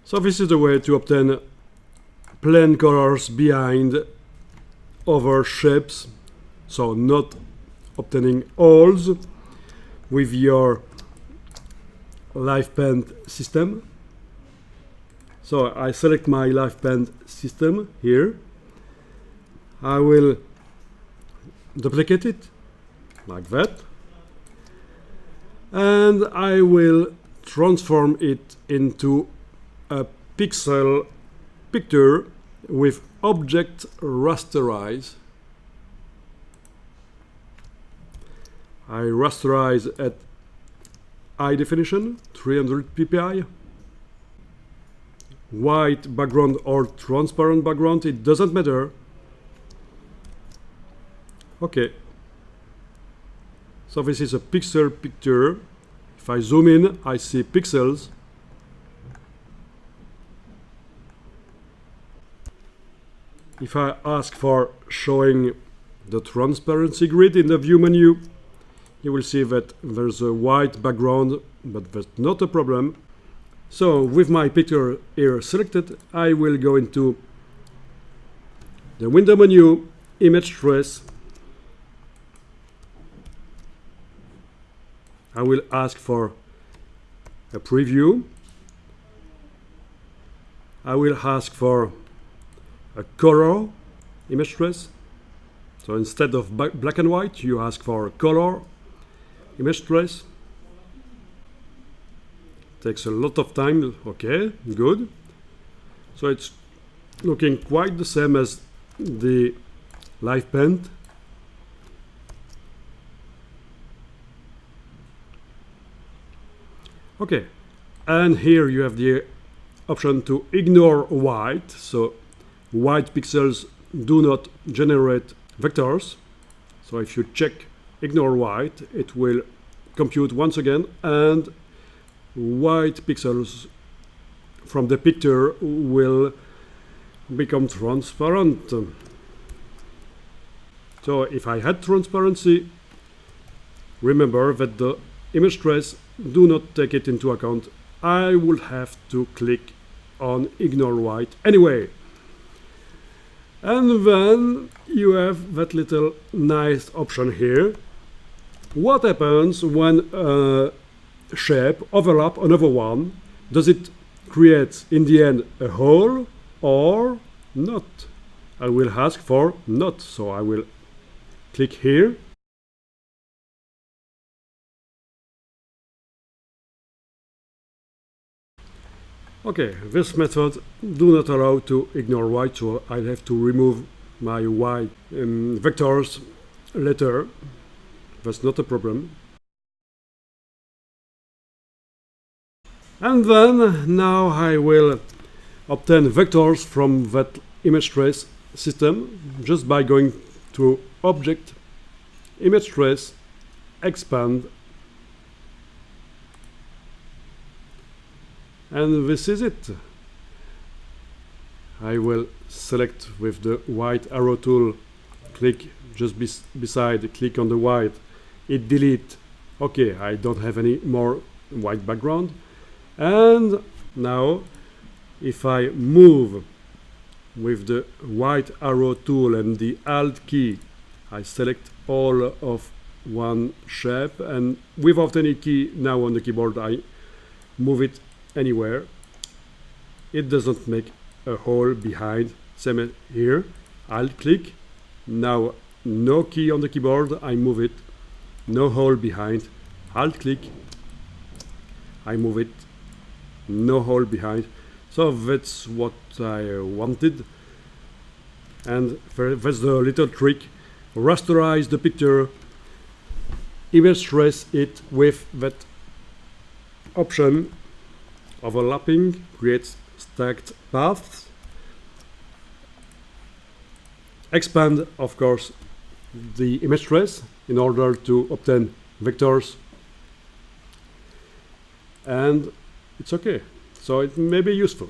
So this is the way to obtain plain colors behind other shapes, so not obtaining holes with your live paint system. So I select my live paint system here. I will duplicate it like that, and I will transform it into a pixel picture with object rasterize. I rasterize at high definition, 300 ppi. White background or transparent background, it doesn't matter. Okay. So this is a pixel picture. If I zoom in, I see pixels. If I ask for showing the transparency grid in the view menu, you will see that there's a white background, but that's not a problem. So with my picture here selected, I will go into the window menu, image trace. I will ask for a preview. I will ask for a color image trace. So instead of black and white, you ask for a color image trace. Takes a lot of time. Okay, good. So it's looking quite the same as the live paint. Okay, and here you have the option to ignore white. So white pixels do not generate vectors. So if you check ignore white, it will compute once again, and white pixels from the picture will become transparent. So if I had transparency, remember that the image trace do not take it into account. I will have to click on ignore white anyway. And then you have that little nice option here. What happens when a shape overlap another one? Does it create in the end a hole or not? I will ask for not, so I will click here. Okay, this method do not allow to ignore white, so I'll have to remove my white vectors later. That's not a problem. And then now I will obtain vectors from that image trace system just by going to Object, Image Trace, Expand. And this is it. I will select with the white arrow tool, click just beside, click on the white, it delete. Okay, I don't have any more white background. And now if I move with the white arrow tool and the Alt key, I select all of one shape, and without any key now on the keyboard, I move it anywhere. It doesn't make a hole behind. Same here. Alt click. Now no key on the keyboard. I move it. No hole behind. Alt click. I move it. No hole behind. So that's what I wanted. And that's the little trick. Rasterize the picture. Image trace it with that option. Overlapping creates stacked paths. Expand, of course, the image trace in order to obtain vectors. And it's okay. So it may be useful.